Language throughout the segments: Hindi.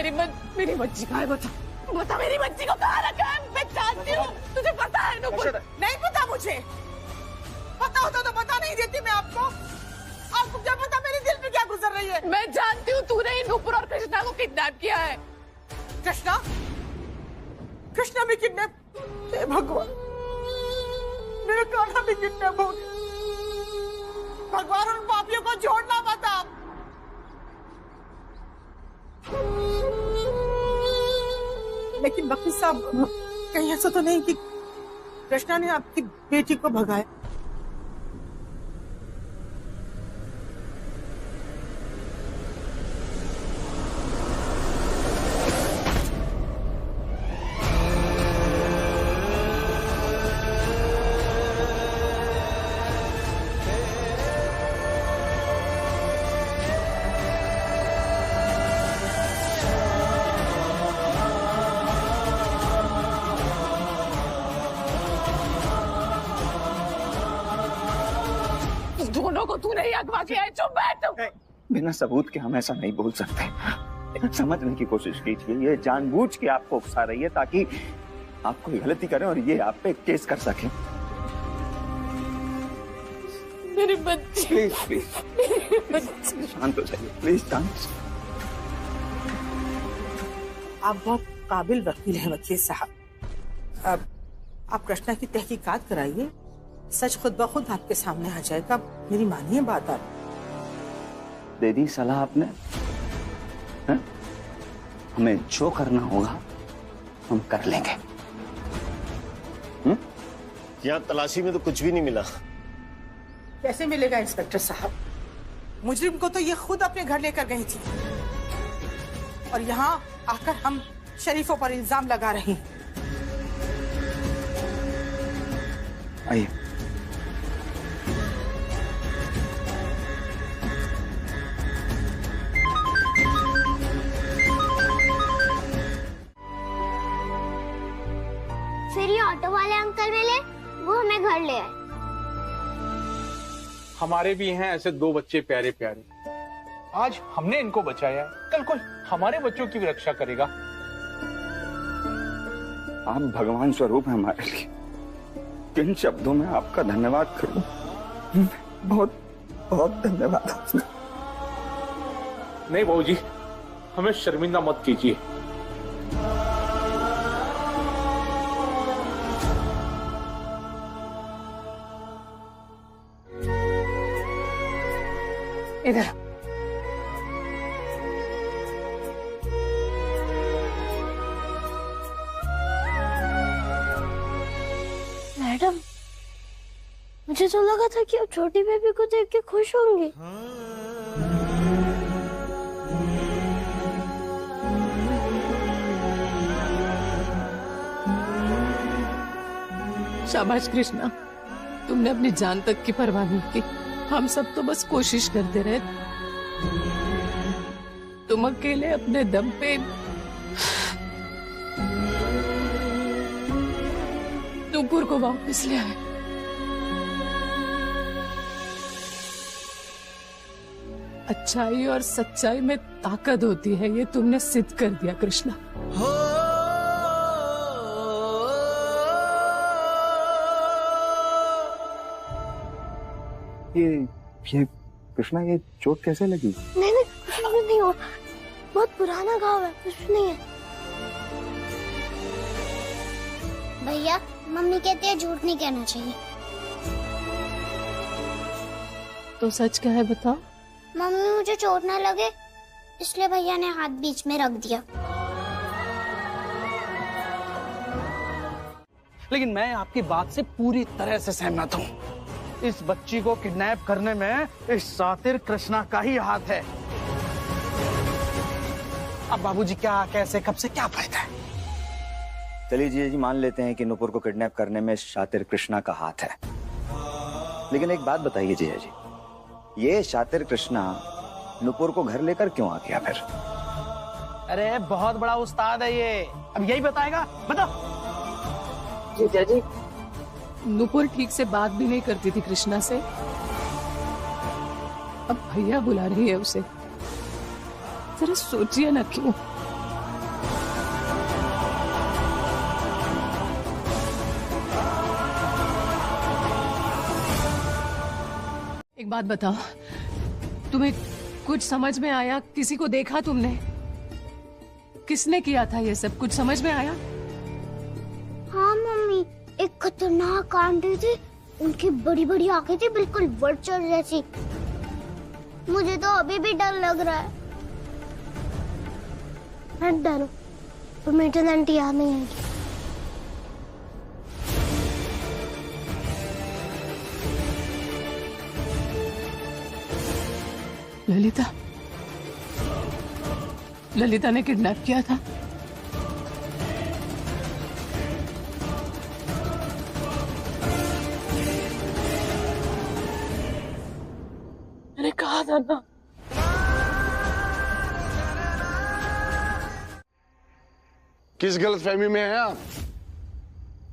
मेरी बच्ची कहाँ है? बता मेरी बच्ची को कहाँ रखा है? मैं जानती हूँ, तुझे पता है नुपुर? नहीं पता मुझे। पता होता तो बता नहीं देती मैं आपको। आपको क्या पता मेरे दिल पे क्या गुजर रही है? मैं जानती हूँ तूने ही नुपुर और कृष्णा को किडनैप किया है। कृष्णा? कृष्णा भी किडनैप? हे भगवान, मेरा कान्हा भी किडनैप हो गया। भगवान उन पापियों को छोड़ना मत आप। लेकिन वकील साहब, कहीं ऐसा तो नहीं कि कृष्णा ने आपकी बेटी को भगाया? दोनों को तूने ही अगवा किया है। चुप बैठ। बिना सबूत के हम ऐसा नहीं बोल सकते। समझने की कोशिश कीजिए, ये जानबूझ के आपको उकसा रही है ताकि आप कोई गलती करें और ये आप पे केस कर सके। मेरी बच्ची, प्लीज शांत हो जाइए, प्लीज शांत। आप बहुत काबिल वकील हैं वकील साहब। अब आप कृष्णा की तहकीकात कराइए, सच खुद ब खुद आपके सामने आ जाएगा। मेरी मानिए बात। आप दे दी सलाह आपने, है? हमें जो करना होगा हम कर लेंगे। यहाँ तलाशी में तो कुछ भी नहीं मिला। कैसे मिलेगा इंस्पेक्टर साहब? मुजरिम को तो ये खुद अपने घर लेकर गई थी और यहाँ आकर हम शरीफों पर इल्जाम लगा रही हैं। आइए। फिर ये ऑटो वाले अंकल मिले, वो हमें घर ले आए। हमारे भी हैं ऐसे दो बच्चे प्यारे प्यारे। आज हमने इनको बचाया है, कल कोई हमारे बच्चों की भी रक्षा करेगा। आप भगवान स्वरूप हैं हमारे लिए। किन शब्दों में आपका धन्यवाद करूं? बहुत बहुत धन्यवाद। नहीं बहू जी, हमें शर्मिंदा मत कीजिए। इधर मैडम, मुझे तो लगा था कि अब छोटी बेबी को देख के खुश होंगी। शाबाश कृष्णा, तुमने अपनी जान तक की परवाह नहीं की। हम सब तो बस कोशिश करते रहे। तुम अकेले अपने दम पे नुपुर को वापस ले आए। अच्छाई और सच्चाई में ताकत होती है, ये तुमने सिद्ध कर दिया कृष्णा। ये कृष्णा, ये चोट कैसे लगी? नहीं नहीं, कुछ नहीं हुआ, बहुत पुराना घाव है, कुछ नहीं है। भैया, मम्मी कहती है झूठ नहीं कहना चाहिए। तो सच क्या है बताओ? मम्मी, मुझे चोट ना लगे इसलिए भैया ने हाथ बीच में रख दिया। लेकिन मैं आपकी बात से पूरी तरह से सहमत हूँ। इस बच्ची को किडनैप करने में इस शातिर कृष्णा का ही हाथ है। अब बाबूजी क्या, कैसे, कब से क्या फायदा है? चलिए जिया जी, मान लेते हैं कि नुपुर को किडनैप करने में शातिर कृष्णा का हाथ है। लेकिन एक बात बताइए जिया जी, ये शातिर कृष्णा नुपुर को घर लेकर क्यों आ गया फिर? अरे बहुत बड़ा उस्ताद है ये, अब यही बताएगा। बताओ। जीजा जी, नुपुर ठीक से बात भी नहीं करती थी कृष्णा से, अब भैया बुला रही है उसे। जरा सोचिए ना क्यों। बात बताओ, तुम्हें कुछ समझ में आया? किसी को देखा तुमने? किसने किया था ये सब? कुछ समझ में आया? हाँ मम्मी, एक खतरनाक आंटी थी, उनकी बड़ी बड़ी आंखें थी, बिल्कुल वर्चर जैसी। मुझे तो अभी भी डर लग रहा है। मत डरो, तो मीठन आंटी यहाँ नहीं आएगी। ललिता ने किडनैप किया था। मैंने कहा था ना। किस गलतफहमी में हैं आप?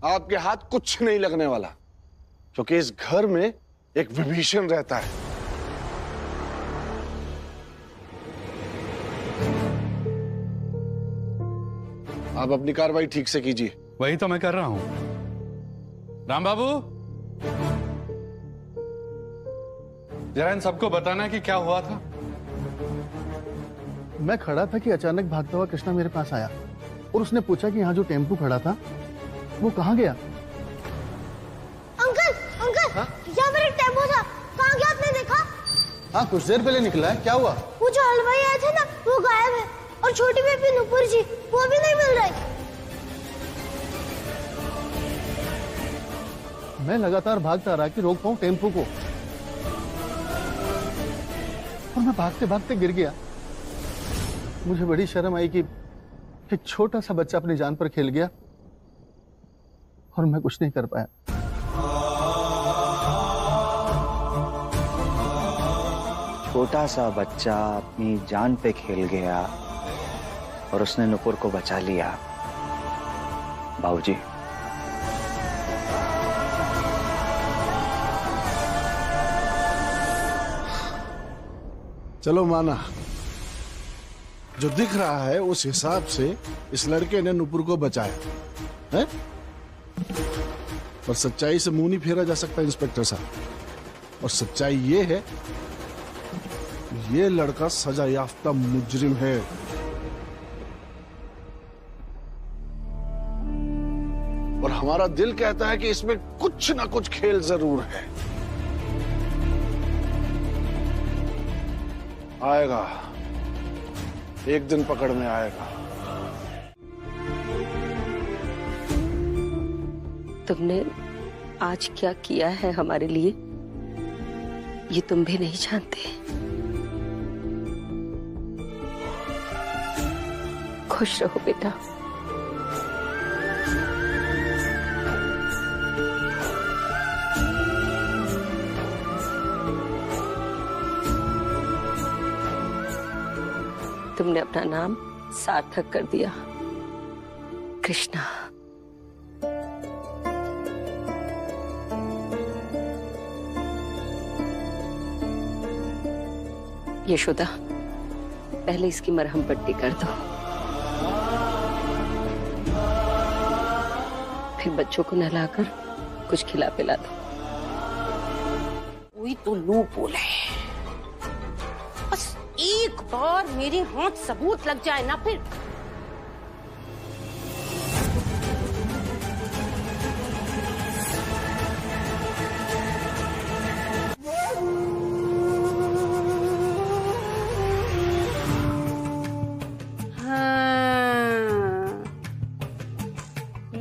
आपके हाथ कुछ नहीं लगने वाला, क्योंकि इस घर में एक विभीषण रहता है। आप अपनी कार्रवाई ठीक से कीजिए। वही तो मैं कर रहा हूं। राम बाबू, जरा इन सबको बताना कि क्या हुआ था। मैं खड़ा था कि अचानक भागता हुआ कृष्णा मेरे पास आया और उसने पूछा कि यहाँ जो टेम्पू खड़ा था वो कहाँ गया। अंकल, अंकल, यहाँ पर एक टेम्पो था, कहाँ गया आपने देखा? हाँ, कुछ देर पहले निकला है। क्या हुआ? वो जो हलवाई आए थे ना, वो गायब है, और छोटी बेबी नुपुर जी, वो भी नहीं मिल रहे। मैं लगातार भागता रहा कि रोक पाऊं टेम्पो को, और मैं भागते भागते गिर गया। मुझे बड़ी शर्म आई कि एक छोटा सा बच्चा अपनी जान पर खेल गया और मैं कुछ नहीं कर पाया। छोटा सा बच्चा अपनी जान पे खेल गया और उसने नुपुर को बचा लिया। बाबूजी, चलो माना, जो दिख रहा है उस हिसाब से इस लड़के ने नुपुर को बचाया है, पर सच्चाई से मुंह नहीं फेरा जा सकता इंस्पेक्टर साहब। और सच्चाई ये है, ये लड़का सजा याफ्ता मुजरिम है। और हमारा दिल कहता है कि इसमें कुछ ना कुछ खेल जरूर है। आएगा, एक दिन पकड़ में आएगा। तुमने आज क्या किया है हमारे लिए, ये तुम भी नहीं जानते। खुश रहो बेटा। तुमने अपना नाम सार्थक कर दिया, कृष्णा। यशोदा, पहले इसकी मरहम पट्टी कर दो, फिर बच्चों को नहलाकर कुछ खिला पिला दो। कोई तो लो बोले, बस एक बार मेरे हाथ सबूत लग जाए ना, फिर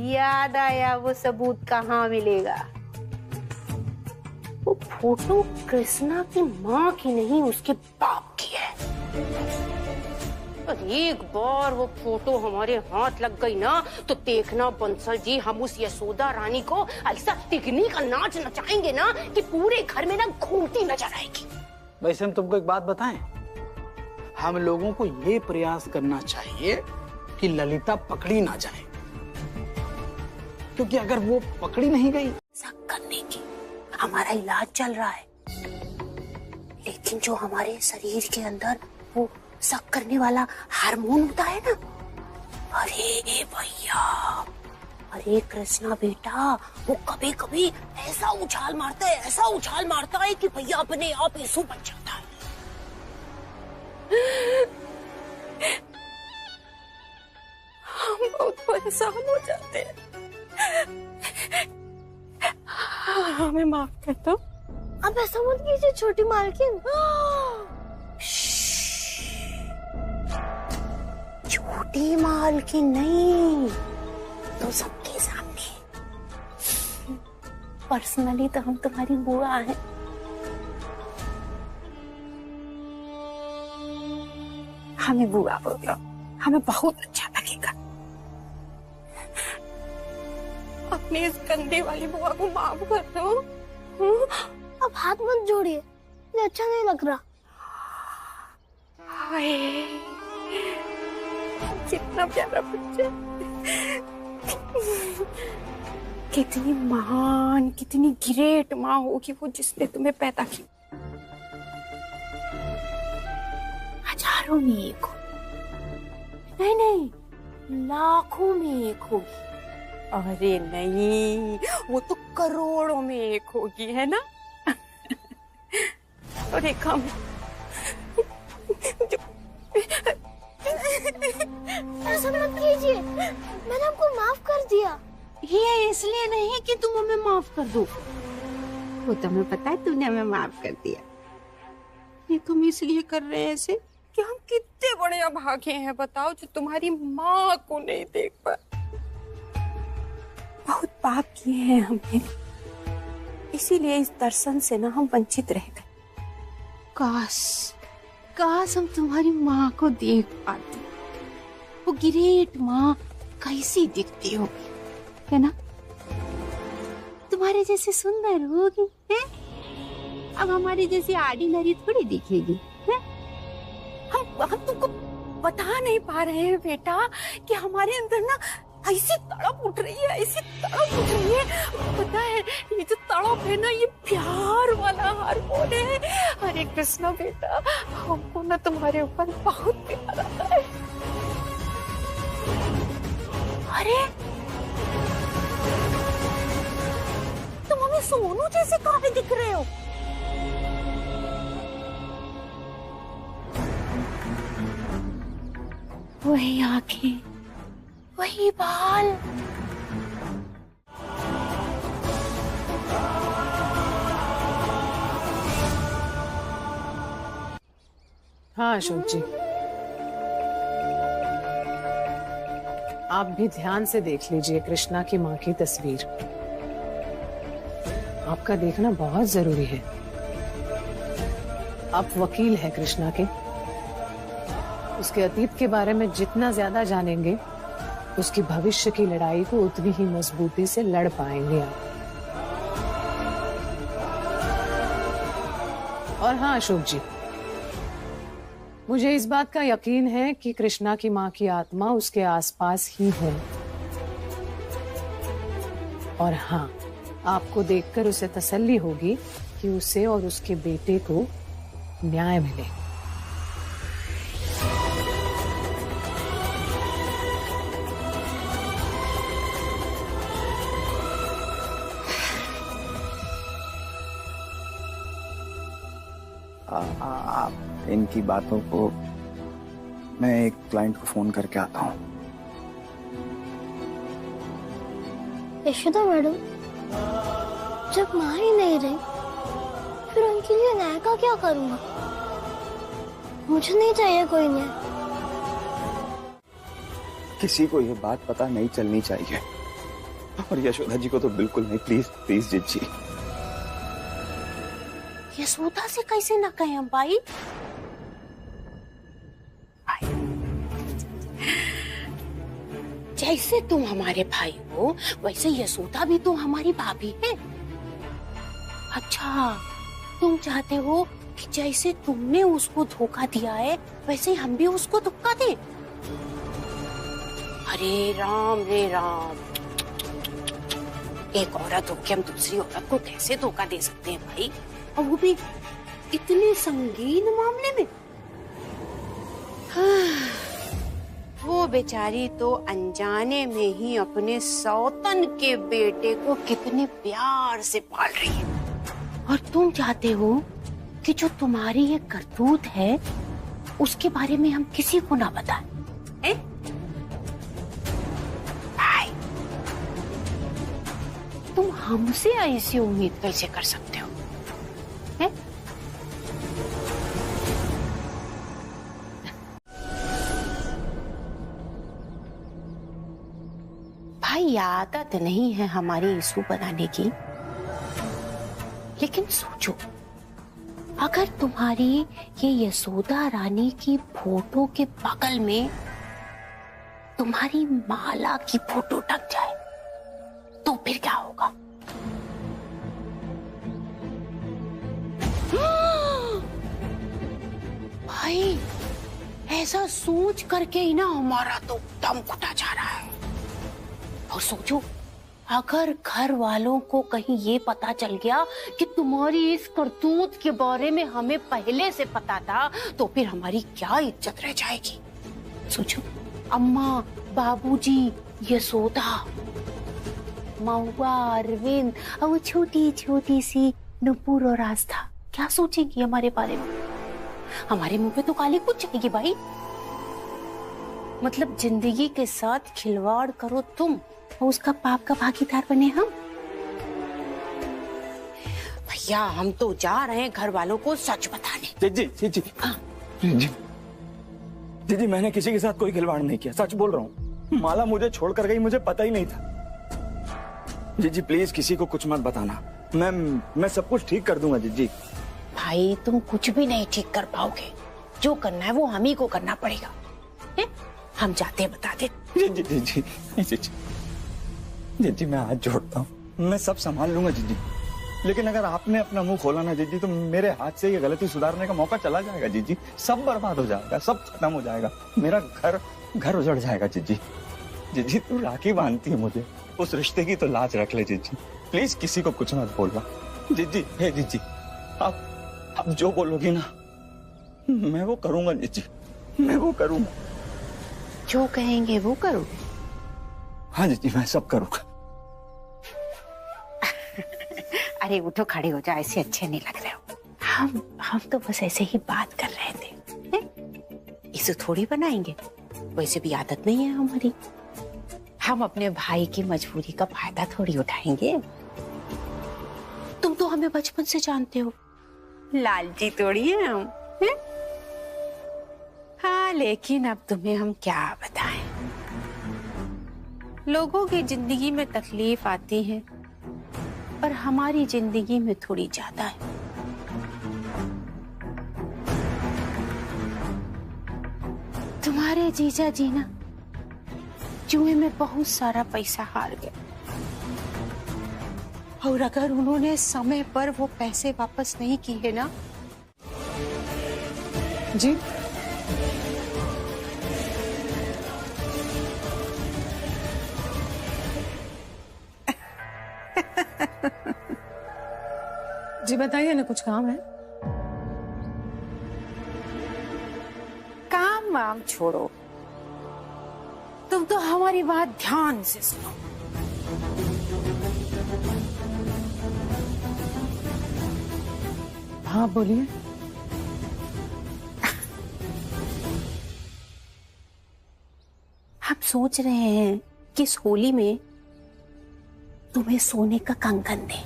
याद आया वो सबूत कहाँ मिलेगा। वो फोटो कृष्णा की माँ की नहीं, उसके बाप की है। और एक बार वो फोटो हमारे हाथ लग गई ना, तो देखना बंसल जी, हम उस यशोदा रानी को ऐसा तिगनी का नाच नचाएंगे ना कि पूरे घर में ना घूमती नजर आएगी। वैसे हम तुमको एक बात बताएं, हम लोगों को ये प्रयास करना चाहिए कि ललिता पकड़ी ना जाए, क्योंकि अगर वो पकड़ी नहीं गई, सब करने की हमारा इलाज चल रहा है, लेकिन जो हमारे शरीर के अंदर वो शक करने वाला हार्मोन होता है ना, अरे भैया अरे कृष्णा बेटा, वो कभी कभी ऐसा उछाल मारता है कि भैया अपने आप यीशु बन जाता है। हम बहुत परेशान हो जाते हैं। हमें माफ कर दो। अब ऐसा मत कीजिए छोटी मालकिन। छोटी मालकिन नहीं, तो सबके सामने। पर्सनली तो हम तुम्हारी बुआ हैं। हमें बुआ बोलो, हमें बहुत अच्छा लगेगा। अपनी इस गंदे वाली बुआ को माफ कर दो। अब हाथ मत जोड़िए, ये अच्छा नहीं लग रहा। हाय, कितना प्यारा बच्चा। कितनी महान, कितनी ग्रेट माँ होगी वो जिसने तुम्हें पैदा किया। हजारों में एक हो, नहीं, लाखों में एक होगी। अरे नहीं, वो तो करोड़ों में एक होगी, है ना? और एक हम ऐसा मत कीजिए, मैंने आपको माफ कर दिया। ये इसलिए नहीं कि तुम हमें माफ कर दो, वो तुम्हें पता है तुमने हमें माफ कर दिया। ये तुम इसलिए कर रहे हैं ऐसे कि हम कितने बड़े अभागे हैं, बताओ, जो तुम्हारी माँ को नहीं देख पाए। बहुत पाप किए हैं हमने, इसीलिए इस दर्शन से ना हम वंचित रह गए। काश हम तुम्हारी माँ को देख पाते। वो ग्रेट माँ कैसी दिखती होगी, है ना? तुम्हारे जैसी सुंदर होगी, है? अब हमारी जैसी ऑर्डिनरी थोड़ी दिखेगी, है? हम तुमको बता नहीं पा रहे हैं बेटा कि हमारे अंदर ना ऐसी तड़प उठ रही है, ऐसी तड़प उठ रही है। पता है, ये जो तड़प है ना, ये प्यार वाला हार्मोन है। अरे कृष्णा बेटा, हमको ना तुम्हारे ऊपर बहुत प्यार आता है। अरे तुम हमें सोनू जैसे काहे दिख रहे हो? वही आंखें, वही बाल। हाँ अशोक जी, आप भी ध्यान से देख लीजिए कृष्णा की माँ की तस्वीर। आपका देखना बहुत जरूरी है। आप वकील हैं कृष्णा के, उसके अतीत के बारे में जितना ज्यादा जानेंगे, उसकी भविष्य की लड़ाई को उतनी ही मजबूती से लड़ पाएंगे आप। और हाँ अशोक जी, मुझे इस बात का यकीन है कि कृष्णा की माँ की आत्मा उसके आसपास ही है। और हाँ, आपको देखकर उसे तसल्ली होगी कि उसे और उसके बेटे को न्याय मिले। आप इनकी बातों को, मैं एक क्लाइंट को फोन करके आता हूँ। यशोदा मैडम, जब माँ ही नहीं रही, फिर उनके लिए न्याय का क्या करूँगा? मुझे नहीं चाहिए कोई न्याय। किसी को ये बात पता नहीं चलनी चाहिए, और यशोदा जी को तो बिल्कुल नहीं। प्लीज प्लीज जीत जी। यशोदा से कैसे ना कहें हम भाई? जैसे तुम हमारे भाई हो, वैसे यशोदा भी तो हमारी भाभी है। अच्छा, तुम चाहते हो कि जैसे तुमने उसको धोखा दिया है, वैसे हम भी उसको धोखा दें? अरे राम रे राम, एक औरत होकर हम दूसरी औरत को कैसे धोखा दे सकते हैं भाई? और वो भी इतने संगीन मामले में। हाँ, वो बेचारी तो अनजाने में ही अपने सौतन के बेटे को कितने प्यार से पाल रही है, और तुम चाहते हो कि जो तुम्हारी ये करतूत है उसके बारे में हम किसी को ना बताएं, हैं? भाई, तुम हमसे ऐसी उम्मीद कैसे कर सकते हो, हैं? भाई, आदत नहीं है हमारी इशू बनाने की, लेकिन सोचो, अगर तुम्हारी ये यशोदा रानी की फोटो के बगल में तुम्हारी माला की फोटो टक जाए तो फिर क्या होगा? भाई, ऐसा सोच करके ही ना हमारा तो दम घुटा जा रहा है। और सोचो, अगर घर वालों को कहीं ये पता चल गया कि तुम्हारी इस करतूत के बारे में हमें पहले से पता था, तो फिर हमारी क्या इज्जत रह जाएगी। सोचो, अम्मा, बाबूजी, यशोदा, महुआ, अरविंद और वो छोटी छोटी सी नुपुर और आस्था क्या सोचेंगी हमारे बारे में? हमारे मुंह पे तो काली कुछ जाएगी भाई। मतलब जिंदगी के साथ खिलवाड़ करो तुम और उसका पाप का भागीदार बने हम। भैया, हम तो जा रहे हैं घर वालों को सच बताने। जी जी जी जी जी जी, मैंने किसी के साथ कोई खिलवाड़ नहीं किया, सच बोल रहा हूँ। माला मुझे छोड़कर गई, मुझे पता ही नहीं था। जी जी, प्लीज किसी को कुछ मत बताना, मैं सब कुछ ठीक कर दूंगा। जी जी। भाई, तुम कुछ भी नहीं ठीक कर पाओगे, जो करना है वो हम ही को करना पड़ेगा। है? हम जाते बता दे। जी जी जी जी जी जी जी जी, मैं हाथ जोड़ता हूँ, मैं सब संभाल लूंगा जी जी। लेकिन अगर आपने अपना मुंह खोला ना जी जी, तो मेरे हाथ से ये गलती सुधारने का मौका चला जाएगा जी जी। सब बर्बाद हो जाएगा, सब खत्म हो जाएगा, मेरा घर उजड़ जाएगा जी जी। जी जी, तू राखी बांधती है मुझे, उस रिश्ते की तो लाज रख ले जी जी। प्लीज किसी को कुछ मत बोलना जी जी। हे जी जी, आप जो बोलोगी ना मैं वो करूंगा जी जी, मैं वो करूंगा। जो कहेंगे वो करो। हाँ जी जी, मैं सब करूंगा। अरे उठो, खड़े हो जाओ, ऐसे अच्छे नहीं लग रहे हो। हम तो बस ऐसे ही बात कर रहे थे, इसे थोड़ी बनाएंगे, वैसे भी आदत नहीं है हमारी। हम अपने भाई की मजबूरी का फायदा थोड़ी उठाएंगे। तुम तो हमें बचपन से जानते हो, लालची थोड़ी है हम, है? हाँ, लेकिन अब तुम्हें हम क्या बताएं। लोगों की जिंदगी में तकलीफ आती है, पर हमारी जिंदगी में थोड़ी ज्यादा है। तुम्हारे जीजा जी ना जुए में बहुत सारा पैसा हार गए, और अगर उन्होंने समय पर वो पैसे वापस नहीं किए ना जी, जी बताइए ना, कुछ काम है? काम वाम छोड़ो, तुम तो हमारी बात ध्यान से सुनो। हाँ बोलिए। हम सोच रहे हैं कि इस होली में तुम्हें सोने का कंगन दें।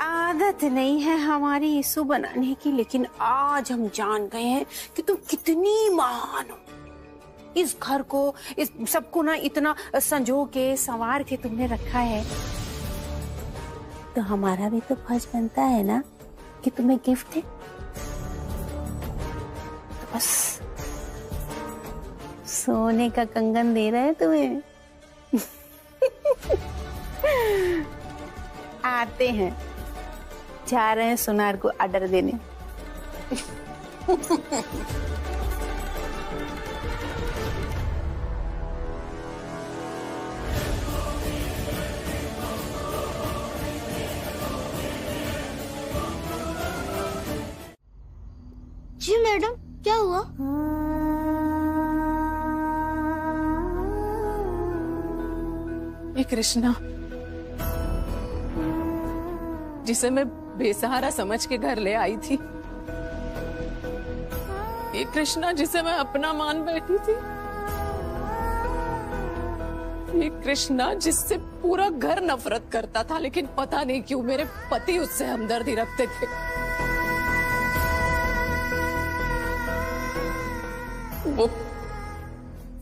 आदत नहीं है हमारी इशू बनाने की, लेकिन आज हम जान गए हैं कि तुम कितनी महान हो। इस घर को, इस सबको ना इतना संजो के संवार के तुमने रखा है, तो हमारा भी तो फर्ज बनता है ना कि तुम्हें गिफ्ट दे। तो बस सोने का कंगन दे रहे हैं तुम्हें। आते हैं, जा रहे हैं सुनार को ऑर्डर देने। जी मैडम, क्या हुआ? ये कृष्णा जिसे मैं बेसहारा समझ के घर ले आई थी, ये कृष्णा जिसे मैं अपना मान बैठी थी, ये कृष्णा जिससे पूरा घर नफरत करता था, लेकिन पता नहीं क्यों मेरे पति उससे हमदर्दी रखते थे।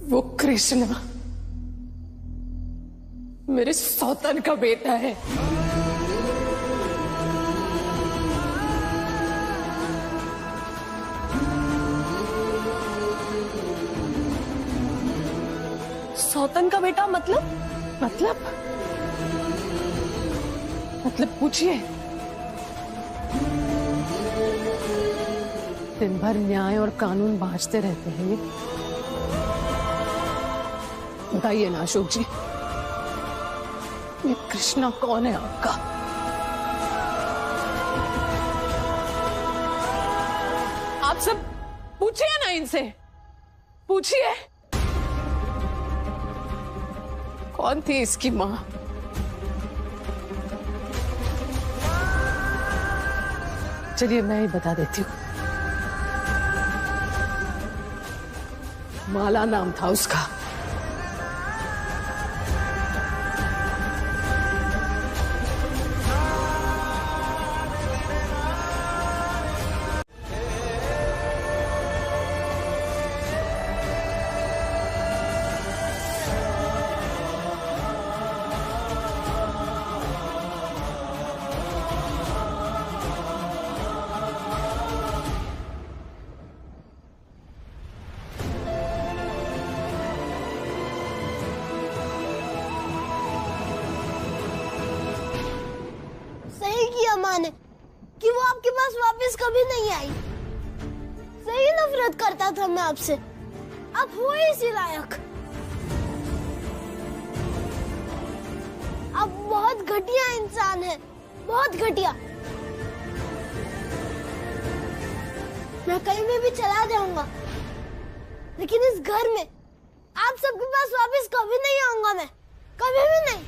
वो कृष्णा मेरे सौतन का बेटा है। सौतन का बेटा मतलब पूछिए। दिन भर न्याय और कानून बांटते रहते हैं ये। बताइए ना अशोक जी, ये कृष्णा कौन है आपका? आप सब पूछिए ना इनसे, पूछिए कौन थी इसकी मां? चलिए मैं ही बता देती हूँ। माला नाम था उसका। माने कि वो आपके पास वापस कभी नहीं आई। सही नफरत करता था मैं आपसे, आप हो ही इसी लायक। आप बहुत घटिया इंसान है, बहुत घटिया। मैं कहीं में भी चला जाऊंगा, लेकिन इस घर में आप सबके पास वापस कभी नहीं आऊंगा मैं, कभी भी नहीं।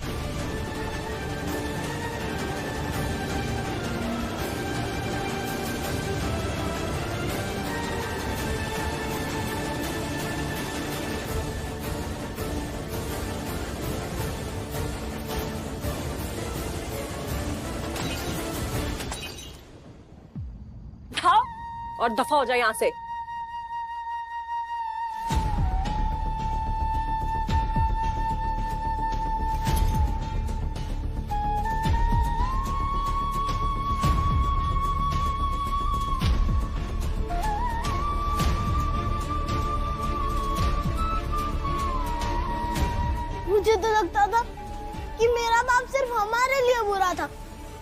और दफा हो जाए यहां से। मुझे तो लगता था कि मेरा बाप सिर्फ हमारे लिए बुरा था,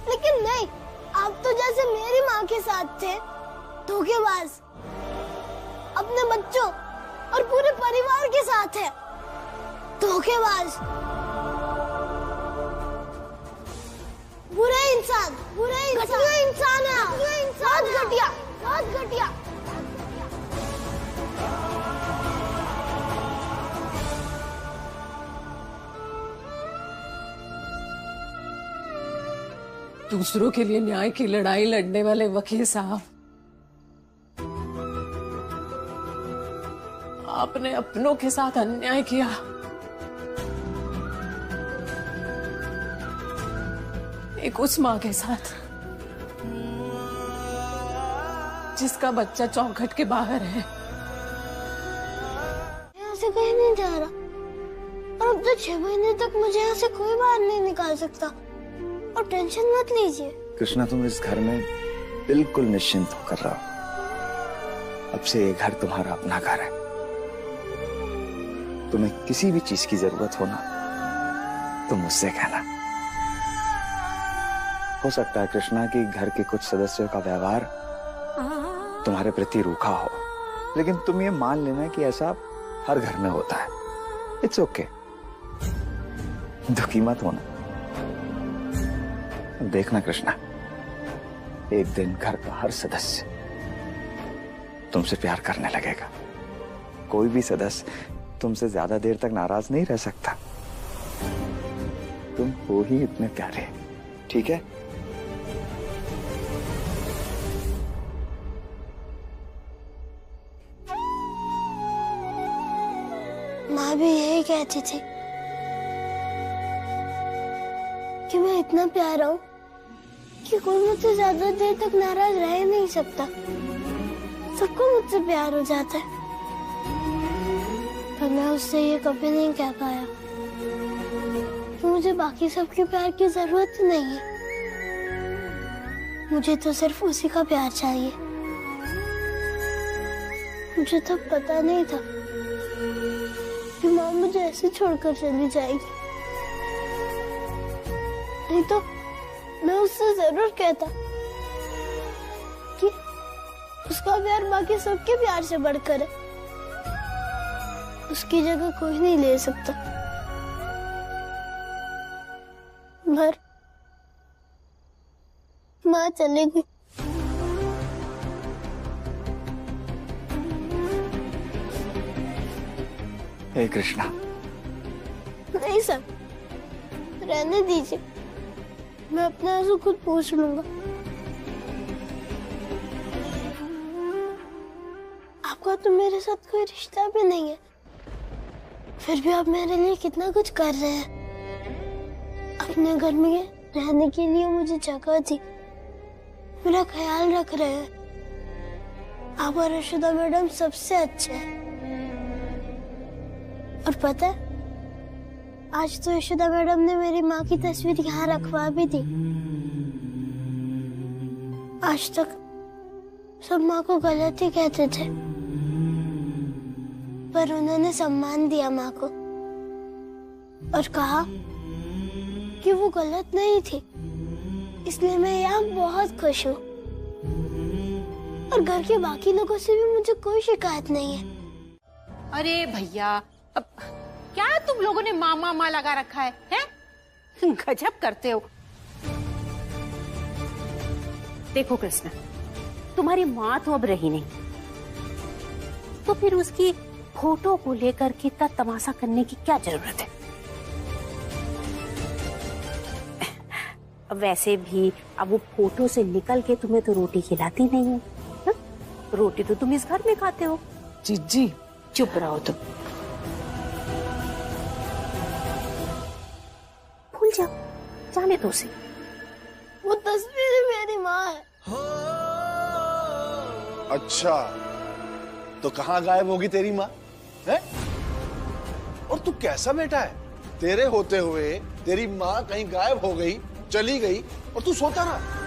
लेकिन नहीं, आप तो जैसे मेरी माँ के साथ थे, धोखेबाज, अपने बच्चों और पूरे परिवार के साथ है, धोखेबाज, बुरे इंसान, घटिया इंसान है, बहुत घटिया, बहुत घटिया। दूसरों के लिए न्याय की लड़ाई लड़ने वाले वकील साहब, आपने अपनों के साथ अन्याय किया। एक उस मां के साथ जिसका बच्चा चौखट के बाहर है। यहाँ से कहीं नहीं जा रहा, और अब तो 6 महीने तक मुझे यहाँ से कोई बाहर नहीं निकाल सकता, और टेंशन मत लीजिए। कृष्णा, तुम इस घर में बिल्कुल निश्चिंत होकर रहो। अब से ये घर तुम्हारा अपना घर है। तुम्हें किसी भी चीज की जरूरत हो ना, तो मुझसे कहना। हो सकता है कृष्णा कि घर के कुछ सदस्यों का व्यवहार तुम्हारे प्रति रूखा हो, लेकिन तुम ये मान लेना कि ऐसा हर घर में होता है। इट्स ओके, दुखी मत होना। देखना कृष्णा, एक दिन घर का हर सदस्य तुमसे प्यार करने लगेगा। कोई भी सदस्य तुमसे ज्यादा देर तक नाराज नहीं रह सकता। तुम हो ही इतने प्यारे, ठीक है? माँ भी यही कहती थी कि मैं इतना प्यारा हूँ कि कोई मुझसे ज्यादा देर तक नाराज रह ही नहीं सकता। सबको मुझसे प्यार हो जाता है, पर मैं उससे ये कभी नहीं कह पाया कि मुझे बाकी सबके प्यार की जरूरत नहीं है। मुझे तो सिर्फ उसी का प्यार चाहिए। मुझे तो पता नहीं था कि माँ मुझे ऐसे छोड़कर चली जाएगी, नहीं तो मैं उससे जरूर कहता कि उसका प्यार बाकी सबके प्यार से बढ़कर है। उसकी जगह कोई नहीं ले सकता। पर माँ चली गई। हे कृष्णा। नहीं सर, रहने दीजिए, मैं अपने आंसू खुद पोंछ लूंगा। आपका तो मेरे साथ कोई रिश्ता भी नहीं है, फिर भी आप मेरे लिए कितना कुछ कर रहे हैं। अपने घर में रहने के लिए मुझे जगह दी, मेरा ख्याल रख रहे हैं। आप और यशोदा मैडम सबसे अच्छे हैं। और पता है, आज तो यशोदा मैडम ने मेरी माँ की तस्वीर यहाँ रखवा भी दी। आज तक सब माँ को गलत ही कहते थे, पर उन्होंने सम्मान दिया माँ को और कहा कि वो गलत नहीं थी। इसलिए मैं यहाँ बहुत खुश हूँ और घर के बाकी लोगों से भी मुझे कोई शिकायत नहीं है। अरे भैया, अब क्या तुम लोगों ने माँ लगा रखा है, हैं? गजब करते हो। देखो कृष्णा, तुम्हारी माँ तो अब रही नहीं, तो फिर उसकी फोटो को लेकर के इतना तमाशा करने की क्या जरूरत है? वैसे भी अब वो फोटो से निकल के तुम्हें तो रोटी खिलाती नहीं है, हा? रोटी तो तुम इस घर में खाते हो। जीजी चुप रहो तुम, भूल जाओ, जाने दो उसे। वो तस्वीर मेरी माँ है। अच्छा, तो कहाँ गायब होगी तेरी माँ है? और तू कैसा बेटा है? तेरे होते हुए तेरी माँ कहीं गायब हो गई, चली गई और तू सोता रहा।